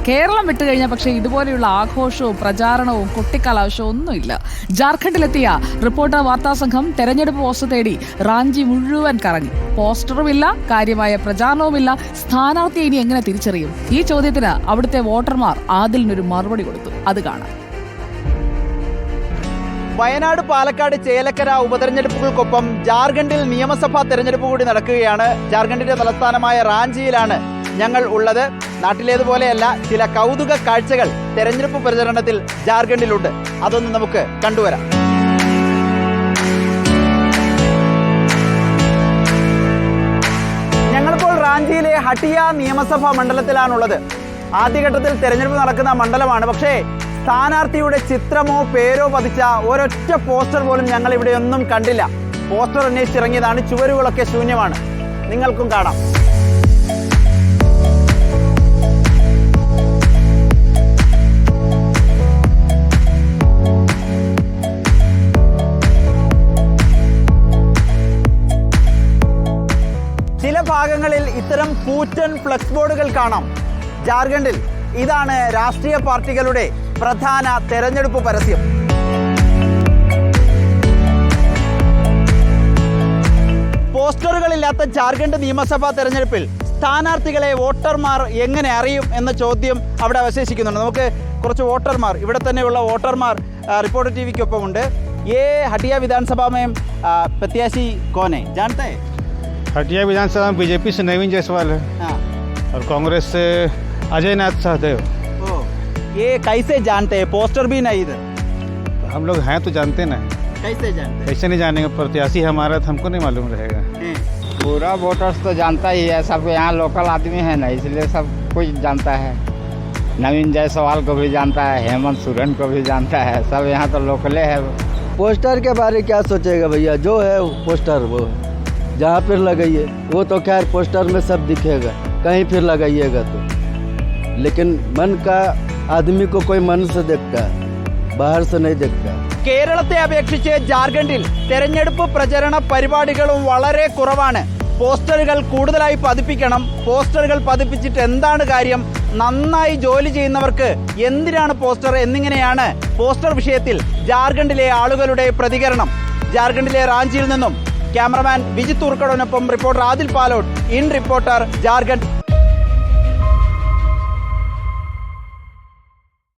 കേരളം വിട്ടുകഴിഞ്ഞാൽ പക്ഷേ ഇതുപോലെയുള്ള ആഘോഷവും പ്രചാരണവും കുട്ടിക്കലാശവും ഒന്നുമില്ല. ജാർഖണ്ഡിലെത്തിയ റിപ്പോർട്ടർ വാർത്താസംഘം തെരഞ്ഞെടുപ്പ് പോസ്റ്റ് തേടി റാഞ്ചി മുഴുവൻ കറങ്ങി. പോസ്റ്ററുമില്ല, കാര്യമായ പ്രചാരണവുമില്ല. സ്ഥാനാർത്ഥിയെ ഇനി എങ്ങനെ തിരിച്ചറിയും? ഈ ചോദ്യത്തിന് അവിടുത്തെ വോട്ടർമാർ ആദിലിനൊരു മറുപടി കൊടുത്തു. അത് കാണാം. വയനാട്, പാലക്കാട്, ചേലക്കര ഉപതെരഞ്ഞെടുപ്പുകൾക്കൊപ്പം ജാർഖണ്ഡിൽ നിയമസഭാ തെരഞ്ഞെടുപ്പ് കൂടി നടക്കുകയാണ്. ജാർഖണ്ഡിന്റെ തലസ്ഥാനമായ റാഞ്ചിയിലാണ് ഞങ്ങൾ ഉള്ളത്. നാട്ടിലേതുപോലെയല്ല, ചില കൗതുക കാഴ്ചകൾ തെരഞ്ഞെടുപ്പ് പ്രചരണത്തിൽ ജാർഖണ്ഡിലുണ്ട്. അതൊന്ന് നമുക്ക് കണ്ടുവരാം. ഞങ്ങളിപ്പോൾ റാഞ്ചിയിലെ ഹട്ടിയ നിയമസഭാ മണ്ഡലത്തിലാണുള്ളത്. ആദ്യഘട്ടത്തിൽ തെരഞ്ഞെടുപ്പ് നടക്കുന്ന മണ്ഡലമാണ്. പക്ഷേ സ്ഥാനാർത്ഥിയുടെ ചിത്രമോ പേരോ പതിച്ച ഒരൊറ്റ പോസ്റ്റർ പോലും ഞങ്ങൾ ഇവിടെ ഒന്നും കണ്ടില്ല. പോസ്റ്റർ അന്വേഷിച്ചിറങ്ങിയതാണ്. ചുവരുകളൊക്കെ ശൂന്യമാണ്. നിങ്ങൾക്കും കാണാം. ചില ഭാഗങ്ങളിൽ ഇത്തരം കൂറ്റൻ ഫ്ലക്സ് ബോർഡുകൾ കാണാം. ജാർഖണ്ഡിൽ ഇതാണ് രാഷ്ട്രീയ പാർട്ടികളുടെ പ്രധാന തെരഞ്ഞെടുപ്പ് പരസ്യം. പോസ്റ്ററുകളില്ലാത്ത ജാർഖണ്ഡ് നിയമസഭാ തെരഞ്ഞെടുപ്പിൽ സ്ഥാനാർത്ഥികളെ വോട്ടർമാർ എങ്ങനെ അറിയും എന്ന ചോദ്യം അവിടെ അവശേഷിക്കുന്നുണ്ട്. നമുക്ക് കുറച്ച് വോട്ടർമാർ, ഇവിടെ തന്നെയുള്ള വോട്ടർമാർ റിപ്പോർട്ടർ ടിവിക്കൊപ്പം ഉണ്ട്. ये हटिया विधानसभा में प्रत्याशी कौन है जानते हैं? हटिया विधानसभा में बीजेपी से नवीन जायसवाल है। हाँ। और कांग्रेस से अजय नाथ सहदेव। ये कैसे जानते हैं? पोस्टर भी नहीं इधर। हम लोग हैं तो जानते ना। कैसे जानते हैं? कैसे नहीं जानेंगे? प्रत्याशी हमारा तो हमको नहीं मालूम रहेगा। पूरा वोटर्स तो जानता ही है, सब यहाँ लोकल आदमी है ना, इसलिए सब कुछ जानता है। नवीन जायसवाल को भी जानता है, हेमंत सोरेन को भी जानता है, सब यहाँ तो लोकले है। पोस्टर के बारे क्या सोचेगा भैया, जो है पोस्टर वो है, जहाँ फिर लगाइए वो तो खैर पोस्टर में सब दिखेगा, कहीं फिर लगाइएगा तो। लेकिन मन का आदमी को कोई मन से देखता है, बाहर से नहीं देखता। കേരളത്തെ അപേക്ഷിച്ച് ജാർഖണ്ഡിൽ തെരഞ്ഞെടുപ്പ് പ്രചരണ പരിപാടികളും വളരെ കുറവാണ്. പോസ്റ്ററുകൾ കൂടുതലായി പതിപ്പിക്കണം. പോസ്റ്ററുകൾ പതിപ്പിച്ചിട്ട് എന്താണ് കാര്യം? നന്നായി ജോലി ചെയ്യുന്നവർക്ക് എന്തിനാണ് പോസ്റ്റർ എന്നിങ്ങനെയാണ് പോസ്റ്റർ വിഷയത്തിൽ ജാർഖണ്ഡിലെ ആളുകളുടെ പ്രതികരണം. ജാർഖണ്ഡിലെ റാഞ്ചിയിൽ നിന്നും ക്യാമറമാൻ വിജിത് ഉർക്കടൊപ്പം reporter Adil Palode, in reporter Jharkhand.